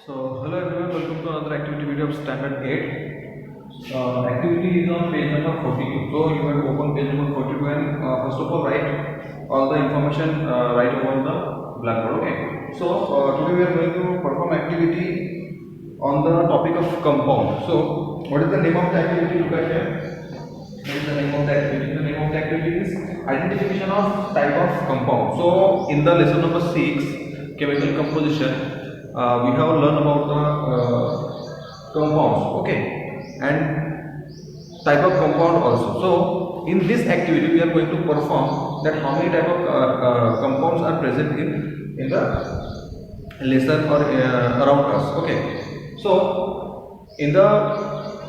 Hello everyone, welcome to another activity video of Standard 8. Activity is on page number 42. So you have to open page number 42 and first of all write all the information right over the blackboard. Okay. So today we are going to perform activity on the topic of compound. So what is the name of the activity? Look at here. What is the name of the activity? The name of the activity is identification of type of compound. So in the lesson number 6, chemical composition, we have learned about the compounds, okay, and type of compound also. So in this activity we are going to perform that how many type of compounds are present in the lesson or around us. Okay, so in the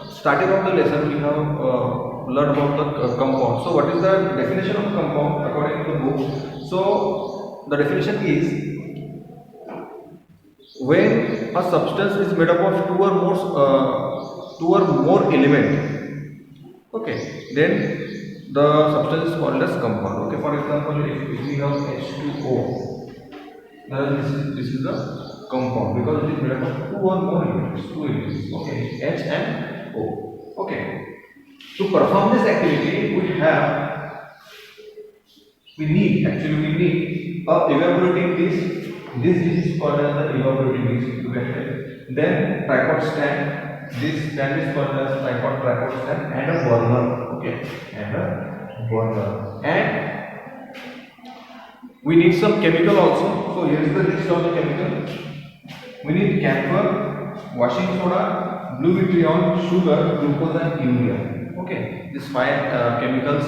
starting of the lesson we have learned about the compound. So what is the definition of compound according to the book? So the definition is when a substance is made up of two or more element, okay, then the substance is called as compound. Okay, for example, if we have H2O, then this is the compound because it is made up of two or more elements, okay, H and O. Okay, to perform this activity we need a evaporating dish. This is called as the evaporating dish. Look at it. Then tripod stand. This stand is called as tripod stand, and a burner. Okay, and a burner. And we need some chemical also. So here is the list of the chemical. We need camphor, washing soda, blue vitriol, sugar, glucose, and urea. Okay, these 5 chemicals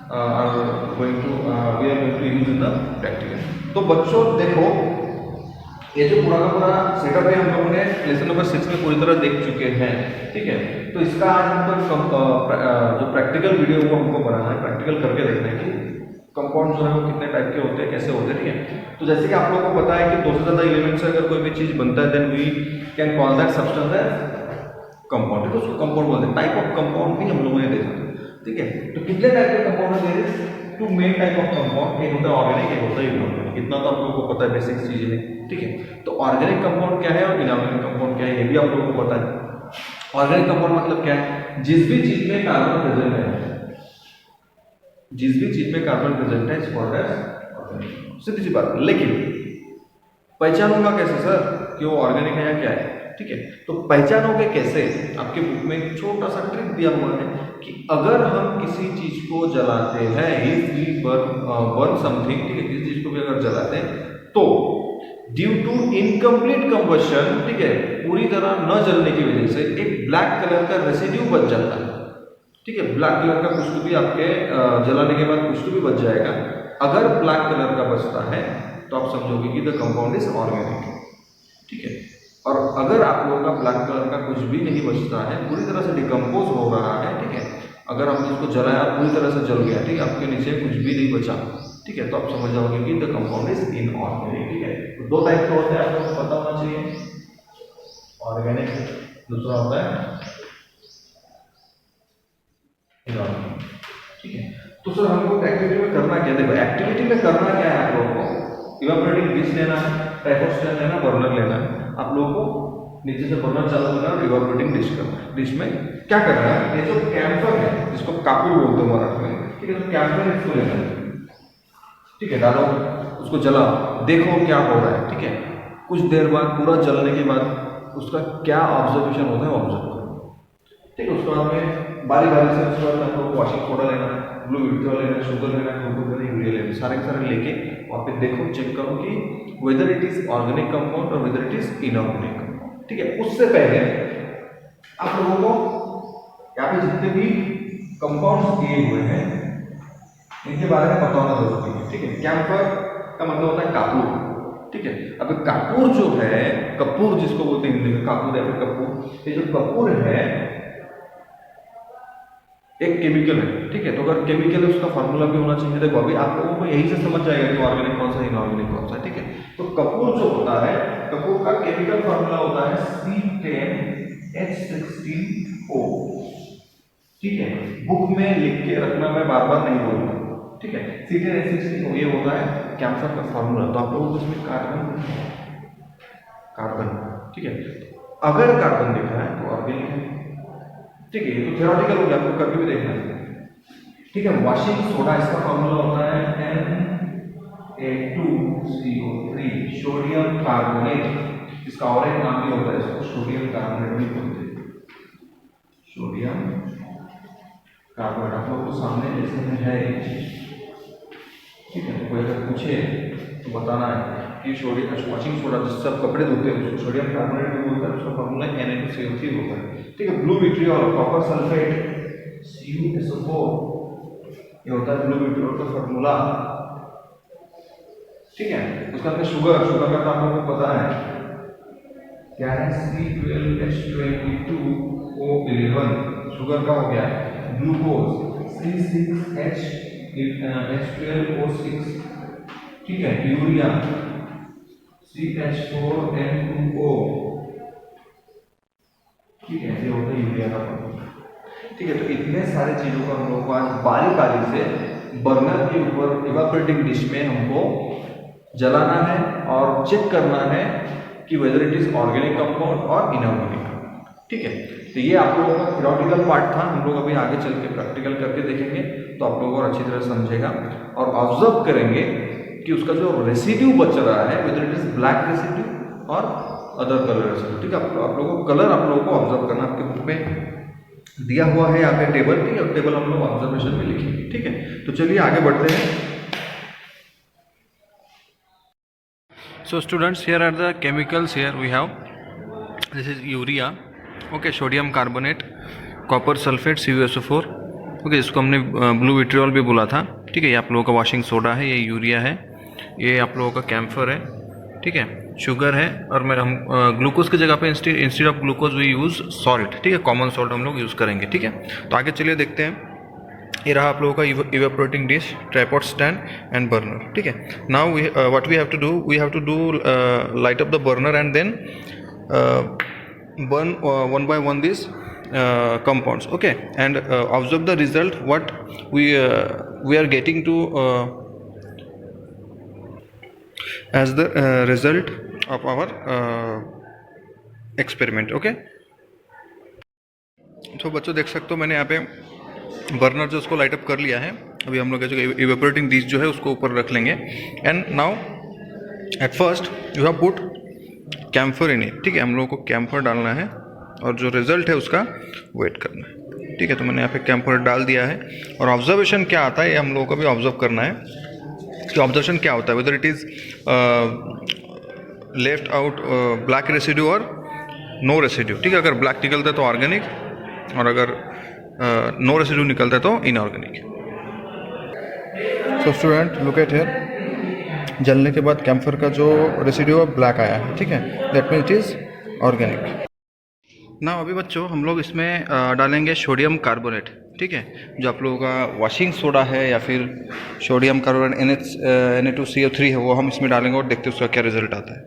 are going to we are going to use in the practical. तो बच्चों देखो, ये जो पूरा का पूरा setup है हम लोगों ने लेसन नंबर 6 में पूरी तरह देख चुके हैं, ठीक है। तो इसका आज हमको जो प्रैक्टिकल वीडियो वो हमको बनाना है, प्रैक्टिकल करके देखना है कि कंपाउंड जो है वो कितने टाइप के होते हैं, कैसे होते हैं, ठीक है। तो जैसे कि आप लोगों को पता है कि 2 से ज़्यादा एलिमेंट से अगर कोई भी चीज़ बनता है then we can call that substance as compound. तो उसको कंपाउंड बोलते हैं। टाइप ऑफ कंपाउंड भी हम लोगों ने देखा था, ठीक है। तो कितने टाइप के कंपाउंड है? 2 मेन टाइप ऑफ कंपाउंड, एक होता है ऑर्गेनिक, एक होता है इनऑर्गेनिक। इतना तो आप लोगों को पता है, बेसिक चीजें हैं, ठीक है। तो ऑर्गेनिक कंपाउंड क्या है और इनऑर्गेनिक कंपाउंड क्या है ये भी आप लोगों को पता है। ऑर्गेनिक कंपाउंड मतलब क्या है? जिस भी चीज में कार्बन प्रेजेंट है, जिस भी चीज में कार्बन प्रेजेंट है इट्स कॉल्ड एज ऑर्गेनिक। सीधी सी बात। लेकिन पहचानूंगा कैसे सर कि वो ऑर्गेनिक है या क्या है, ठीक है। तो पहचानोगे कैसे? आपके बुक में एक छोटा सा ट्रिक दिया हुआ है कि अगर हम किसी चीज को जलाते हैं, इफ वी बर्न समथिंग, ठीक है, किसी चीज को भी अगर जलाते हैं तो ड्यू टू इनकम्प्लीट कंबशन, ठीक है, पूरी तरह न जलने की वजह से एक ब्लैक कलर का रेसिड्यू बच जाता है, ठीक है। ब्लैक कलर का कुछ तो भी आपके जलाने के बाद कुछ तो भी बच जाएगा। अगर ब्लैक कलर का बचता है तो आप समझोगे कि द कंपाउंड इज ऑर्गेनिक, ठीक है। और अगर आप लोगों का ब्लैक कलर का कुछ भी नहीं बचता है, पूरी तरह से डिकम्पोज हो रहा है, ठीक है, अगर हमने इसको जलाया पूरी तरह से जल गया, ठीक है, आपके नीचे कुछ भी नहीं बचा, ठीक है, तो आप समझ जाओगे कि द कंपाउंड इज इनऑर्गेनिक, ठीक है। तो 2 टाइप के होते हैं, आपको पता होना चाहिए, ऑर्गेनिक, दूसरा होता है इनऑर्गेनिक, ठीक है। तो सर हमको एक्टिविटी में करना क्या? देखो एक्टिविटी में करना क्या है, आप लोगों को इवेपोरेटिंग डिश लेना है, ट्राइपॉड स्टैंड लेना, बर्नर लेना है। आप लोगों को नीचे से बर्नर चालू करना है और इवेपोरेटिंग डिश करना है। डिश में क्या करना है? ये जो कैम्फर है, जिसको कापूर बोलते हैं मराठी में, ठीक है, तो कैम्फर इसको लेना है, ठीक है, डालो, उसको जलाओ, देखो क्या हो रहा है, ठीक है। कुछ देर बाद पूरा जलने के बाद उसका क्या ऑब्जर्वेशन होता है ऑब्जर्व करो, ठीक है। उसके बाद में बारी बारी से उसके बाद आपको वॉशिंग सोडा लेना है, ब्लू विट्रियल लेना है, शुगर लेना है, ग्लूकोज लेना है, यूरिया लेना है, सारे के सारे लेके वहाँ पे देखो, चेक करो कि whether it is organic compound और whether it is inorganic compound, ठीक है। उससे पहले आप लोगों को यहाँ पे जितने भी कंपाउंड्स दिए हुए हैं इनके बारे में पता होना जरूरी है, ठीक है। कैम्फर का मतलब होता है कापूर, ठीक है। अब कपूर जो है, कपूर जिसको बोलते हैं हिंदी में कापूर या फिर कपूर, ये जो कपूर है एक केमिकल है, ठीक है। तो अगर केमिकल है उसका फार्मूला भी होना चाहिए। देखो अभी आप लोगों को यही से समझ जाएगा कि ऑर्गेनिक कौन सा, इनऑर्गेनिक कौन सा, ठीक है। तो कपूर जो होता है, कपूर का केमिकल फार्मूला होता है C10H16O, ठीक है। बुक में लिख के रखना, मैं बार बार नहीं बोलूंगा, ठीक है। C10H16O ये होता है कैंसर का फार्मूला। तो आप लोगों को इसमें कार्बन कार्बन, ठीक है। अगर कार्बन दिखा है तो ऑर्गेनिक है, ठीक है। ये तो थ्योरेटिकल हो गया, आपको कभी भी देखना है, ठीक है। वॉशिंग सोडा, इसका फॉर्मूला होता है Na2CO3 सोडियम कार्बोनेट। इसका और एक नाम भी होता है, इसको सोडियम कार्बोनेट भी बोलते हैं, सोडियम कार्बोनेट। आप लोगों को सामने जैसे में है ये चीज, ठीक है। तो कोई अगर पूछे तो बताना है कि सोडियम वॉशिंग सोडा जिससे आप कपड़े धोते हैं उसको सोडियम कार्बोनेट भी बोलते हैं, उसका फॉर्मूला Na2CO3 होता है, ठीक है। Blue vitriol, copper sulphate CuSO4, ये होता है ब्लू विट्रियोल का फॉर्मूला, ठीक है। उसका फिर शुगर, शुगर का तो आप लोगों को पता है क्या है, C12H22O11, शुगर का हो गया। ग्लूकोज C6H12O6, ठीक है। यूरिया CH4N2O, ठीक है, ये होता है यूरिया का फॉर्मूला, ठीक है। तो इतने सारे चीजों को हम लोग को आज बारी बारी से बर्नर के ऊपर इवापोरेटिंग डिश में हमको जलाना है और चेक करना है कि whether it is organic compound और इनऑर्गेनिक कंपाउंड, ठीक है। तो ये आप लोगों का थ्योरेटिकल पार्ट था। हम लोग अभी आगे चल के प्रैक्टिकल करके देखेंगे तो आप लोगों को अच्छी तरह समझेगा और ऑब्जर्व करेंगे कि उसका जो रेसिड्यू बच रहा है, weather it is black residue और अदर कलर रेसिड्यू, ठीक है। आप लोगों को कलर आप लोगों को ऑब्जर्व करना, आपके बुक में दिया हुआ है यहाँ पे टेबल, ठीक है। टेबल हम लोग ऑब्जर्वेशन में लिखेंगे, ठीक है। तो चलिए आगे बढ़ते हैं। So students, here are the chemicals. Here we have, this is urea, okay, sodium carbonate, copper sulfate CuSO4, okay, इसको हमने ब्लू विट्रियोल भी बोला था, ठीक है। ये आप लोगों का वॉशिंग सोडा है, ये यूरिया है, ये आप लोगों का कैम्फर है, ठीक है। शुगर है, और मैं हम ग्लूकोज की जगह पे instead of glucose we use salt, ठीक है। कॉमन सॉल्ट हम लोग यूज़ करेंगे, ठीक है। तो आगे चलिए देखते हैं। ये रहा आप लोगों का evaporating dish, tripod stand and burner, ठीक है। Now what we have to do, we have to do light up the burner and then burn one by one these compounds, okay, and observe the result what we are getting to as the result of our experiment, okay। तो बच्चों देख सकते हो मैंने यहाँ पे burner जो उसको लाइट अप कर लिया है। अभी हम लोग जो इवेपोरेटिंग डिश जो है उसको ऊपर रख लेंगे and now at first you have put camphor in it, ठीक है। हम लोगों को कैम्फर डालना है और जो रिजल्ट है उसका वेट करना है, ठीक है। तो मैंने यहाँ पे कैम्फर डाल दिया है और ऑब्जर्वेशन क्या आता है ये हम लोगों को भी ऑब्जर्व करना है कि ऑब्जर्वेशन क्या होता है, whether it is left out black residue और नो रेसिड्यू, ठीक है। अगर ब्लैक निकलता है तो ऑर्गेनिक और अगर नो रेसिड्यू निकलता है तो inorganic. So student look at here, जलने के बाद कैम्फर का जो रेसिड्यू है ब्लैक आया है, ठीक है, that mean it is organic. ना अभी बच्चों हम लोग इसमें डालेंगे सोडियम कार्बोनेट, ठीक है। जो आप लोगों का वॉशिंग सोडा है या फिर सोडियम कार्बोनेट Na2CO3 है वो हम इसमें डालेंगे और देखते हैं उसका क्या रिजल्ट आता है।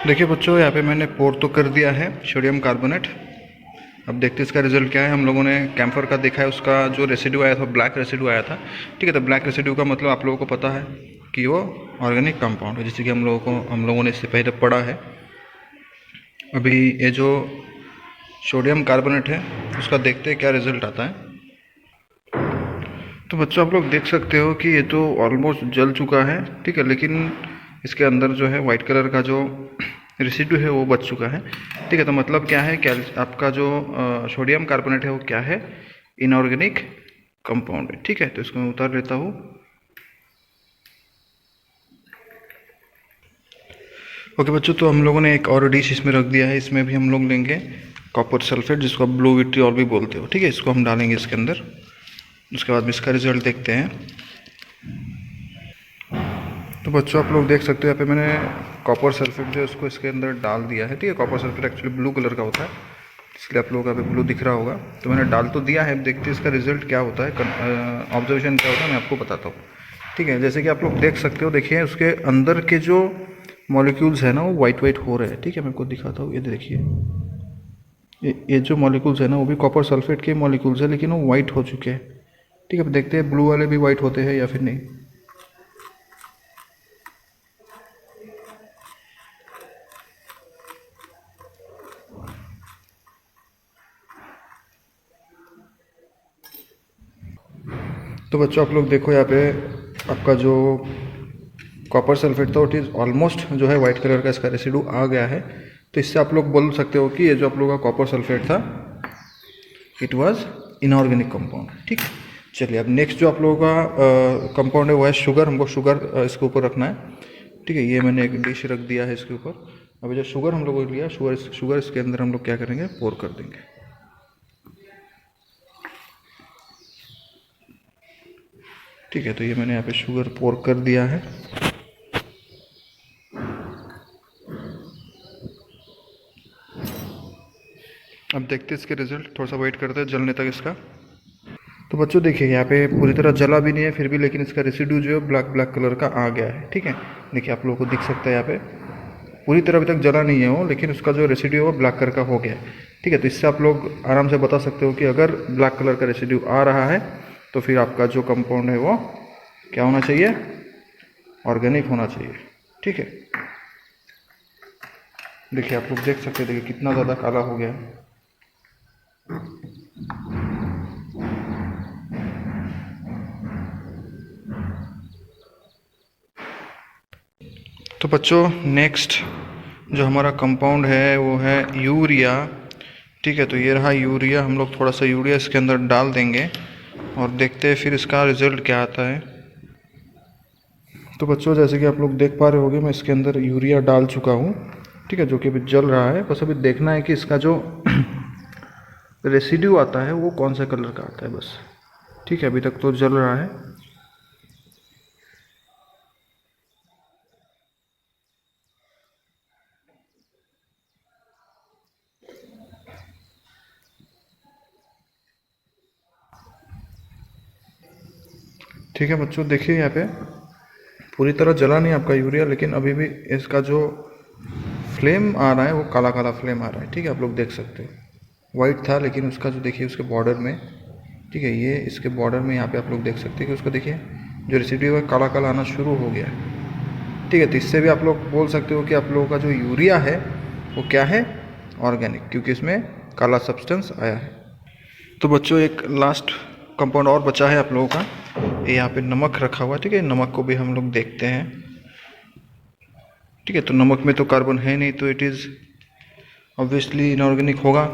देखिए बच्चों यहाँ पे मैंने पोर तो कर दिया है सोडियम कार्बोनेट, अब देखते हैं इसका रिजल्ट क्या है। हम लोगों ने कैम्फर का देखा है, उसका जो रेसिड्यू आया था ब्लैक रेसिड्यू आया था, ठीक है। तो ब्लैक रेसिड्यू का मतलब आप लोगों को पता है कि वो ऑर्गेनिक कंपाउंड है, जैसे कि हम लोगों ने इससे पहले पढ़ा है। अभी ये जो सोडियम कार्बोनेट है उसका देखते हैं क्या रिजल्ट आता है। तो बच्चों आप लोग देख सकते हो कि ये तो ऑलमोस्ट जल चुका है, ठीक है, लेकिन इसके अंदर जो है वाइट कलर का जो रेसिड्यू है वो बच चुका है, ठीक है। तो मतलब क्या है, आपका जो सोडियम कार्बोनेट है वो क्या है, इनऑर्गेनिक कंपाउंड है, ठीक है। तो इसको मैं उतार लेता हूँ। ओके बच्चों, तो हम लोगों ने एक और डिश इसमें रख दिया है, इसमें भी हम लोग लेंगे कॉपर सल्फेट जिसको आप ब्लू विट्रियोल भी बोलते हो, ठीक है। इसको हम डालेंगे इसके अंदर, उसके बाद इसका रिजल्ट देखते हैं। तो बच्चों आप लोग देख सकते हो यहाँ पे मैंने कॉपर सल्फेट जो है उसको इसके अंदर डाल दिया है, ठीक है। Copper sulphate actually blue colour का होता है, इसलिए आप लोगों को यहाँ पे ब्लू दिख रहा होगा। तो मैंने डाल तो दिया है, देखते हैं इसका रिजल्ट क्या होता है, ऑब्जर्वेशन क्या होता है मैं आपको बताता हूँ, ठीक है। जैसे कि आप लोग देख सकते हो, देखिए उसके अंदर के जो मॉलिक्यूल्स है ना वो वाइट वाइट हो रहे हैं, ठीक है। मैं आपको दिखाता हूँ, ये देखिए ये जो मॉलिक्यूल्स है ना वो भी कॉपर सल्फेट के मॉलिक्यूल्स है, लेकिन वो वाइट हो चुके हैं, ठीक है। देखते हैं ब्लू वाले भी वाइट होते हैं या फिर नहीं। तो बच्चों आप लोग देखो यहाँ पे आपका जो कॉपर सल्फेट था वो इज ऑलमोस्ट जो है वाइट कलर का इसका रेसिड्यू आ गया है। तो इससे आप लोग बोल सकते हो कि ये जो आप लोगों का कॉपर सल्फेट था इट वाज इनऑर्गेनिक कंपाउंड। ठीक है, चलिए अब नेक्स्ट जो आप लोगों का कंपाउंड है वो है शुगर। हमको शुगर इसके ऊपर रखना है। ठीक है, ये मैंने एक डिश रख दिया है इसके ऊपर। अब जो शुगर हम लोगों ने लिया, शुगर इसके अंदर हम लोग क्या करेंगे, पोर कर देंगे। ठीक है, तो ये मैंने यहाँ पे शुगर पोर कर दिया है। अब देखते हैं इसके रिजल्ट, थोड़ा सा वेट करते हैं जलने तक इसका। तो बच्चों देखिए यहाँ पे पूरी तरह जला भी नहीं है फिर भी, लेकिन इसका रेसिड्यू जो है ब्लैक ब्लैक कलर का आ गया है। ठीक है, देखिए आप लोगों को दिख सकता है यहाँ पे पूरी तरह अभी तक जला नहीं है वो, लेकिन उसका जो रेसिड्यू है वो ब्लैक कलर का हो गया है। ठीक है, तो इससे आप लोग आराम से बता सकते हो कि अगर ब्लैक कलर का रेसिड्यू आ रहा है तो फिर आपका जो कंपाउंड है वो क्या होना चाहिए, ऑर्गेनिक होना चाहिए। ठीक है, देखिए आप लोग देख सकते हैं, देखिए कितना ज़्यादा काला हो गया है। तो बच्चों नेक्स्ट जो हमारा कंपाउंड है वो है यूरिया। ठीक है, तो ये रहा यूरिया। हम लोग थोड़ा सा यूरिया इसके अंदर डाल देंगे और देखते हैं फिर इसका रिज़ल्ट क्या आता है। तो बच्चों जैसे कि आप लोग देख पा रहे होंगे मैं इसके अंदर यूरिया डाल चुका हूँ। ठीक है, जो कि अभी जल रहा है। बस अभी देखना है कि इसका जो रेसिड्यू आता है वो कौन सा कलर का आता है बस। ठीक है, अभी तक तो जल रहा है। ठीक है बच्चों, देखिए यहाँ पे पूरी तरह जला नहीं आपका यूरिया, लेकिन अभी भी इसका जो फ्लेम आ रहा है वो काला काला फ्लेम आ रहा है। ठीक है, आप लोग देख सकते हो वाइट था लेकिन उसका जो देखिए उसके बॉर्डर में, ठीक है, ये इसके बॉर्डर में यहाँ पे आप लोग देख सकते हैं कि उसका देखिए जो रेसिड्यू है काला काला आना शुरू हो गया है। ठीक है, तो इससे भी आप लोग बोल सकते हो कि आप लोगों का जो यूरिया है वो क्या है, ऑर्गेनिक, क्योंकि इसमें काला सब्सटेंस आया है। तो बच्चों एक लास्ट कंपाउंड और बचा है आप लोगों का, ये यहाँ पे नमक रखा हुआ है। ठीक है, नमक को भी हम लोग देखते हैं। ठीक है, तो नमक में तो कार्बन है नहीं, तो इट इज़ ऑब्वियसली इनऑर्गेनिक होगा।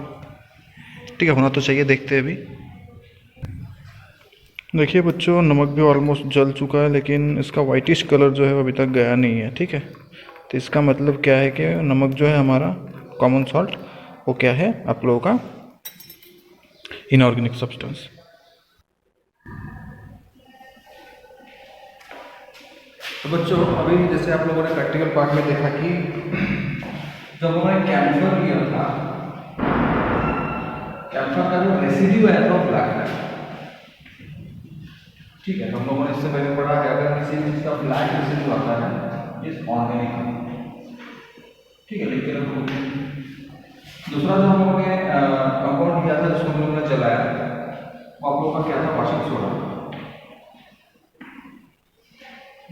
ठीक है, होना तो चाहिए, देखते हैं अभी। देखिए बच्चों नमक भी ऑलमोस्ट जल चुका है, लेकिन इसका वाइटिश कलर जो है वो अभी तक गया नहीं है। ठीक है, तो इसका मतलब क्या है कि नमक जो है हमारा कॉमन सॉल्ट वो क्या है, आप लोगों का इनऑर्गेनिक सब्सटेंस। तो बच्चों अभी जैसे आप लोगों ने प्रैक्टिकल पार्ट में देखा कि जब उन्होंने कैम्फर लिया था, कैम्फर का जो रेसिड्यू आया था वो ब्लैक है। ठीक है, तो हम लोगों ने इससे पहले पढ़ा है अगर किसी चीज का ब्लैक रेसिड्यू आता है इज ऑर्गेनिक। ठीक है, लेकिन अब दूसरा जो हम लोगों ने कंपाउंड किया था जिसको हम लोगों ने जलाया वो आप लोगों का क्या था, वाशिंग सोडा।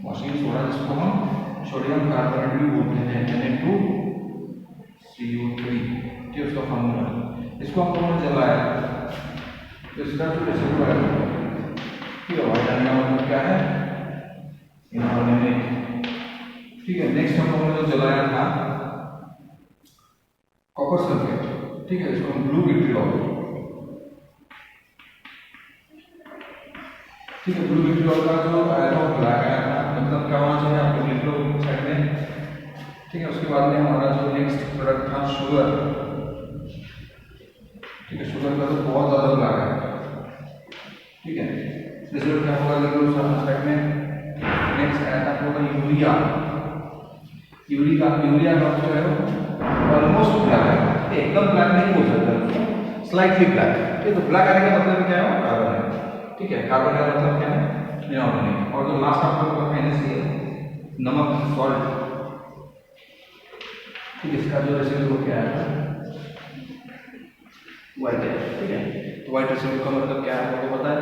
वाशिंग सोडा जिसको हम सोडियम कार्बोनेट भी बोलते हैं, Na2CO3, ये उसका फॉर्मूला है। इसको हम लोगों ने जलाया तो इसका जो रेसिड्यू है ठीक है, वाइट आने का मतलब क्या है, इनऑर्गेनिक। ठीक है, नेक्स्ट हम लोगों ने जो जलाया था कॉपर सल्फेट। ठीक है, इसको हम ब्लू विट्रियॉल। ठीक है, ब्लू विट्रियॉल का जो आया था ब्लैक आया था, मतलब क्या होना चाहिए आपको लिख लो साइड में। ठीक है, उसके बाद में हमारा जो नेक्स्ट प्रोडक्ट था शुगर। ठीक है, शुगर का तो बहुत ज़्यादा ब्लैक है। ठीक है, रिजल्ट क्या होगा लिख लो साइड में। नेक्स्ट आया था आप लोगों का यूरिया। यूरिया का जो है ऑलमोस्ट ब्लैक है, एकदम ब्लैक नहीं बोल सकते, स्लाइटली ब्लैक है। ठीक है, तो ब्लैक आने का मतलब क्या है, कार्बन है। ठीक है, कार्बन का मतलब क्या है, इनऑर्गेनिक। और जो लास्ट आप लोगों का NaCl, नमक, सॉल्ट। ठीक है, इसका जो रेसिड्यू क्या है, वाइट है। ठीक है, तो वाइट रेसिड्यू का मतलब क्या है आप लोगों को पता है,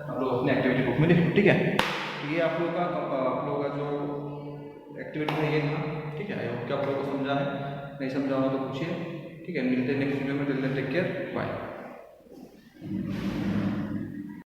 आप लोग अपने एक्टिविटी बुक में लिखो। ठीक है, ये आप लोगों का जो एक्टिविटी में ये था। ठीक है, आई होप कि आप लोगों को समझा है, नहीं समझा हो तो पूछिए। ठीक है, मिलते हैं नेक्स्ट वीडियो में, till then take care, bye.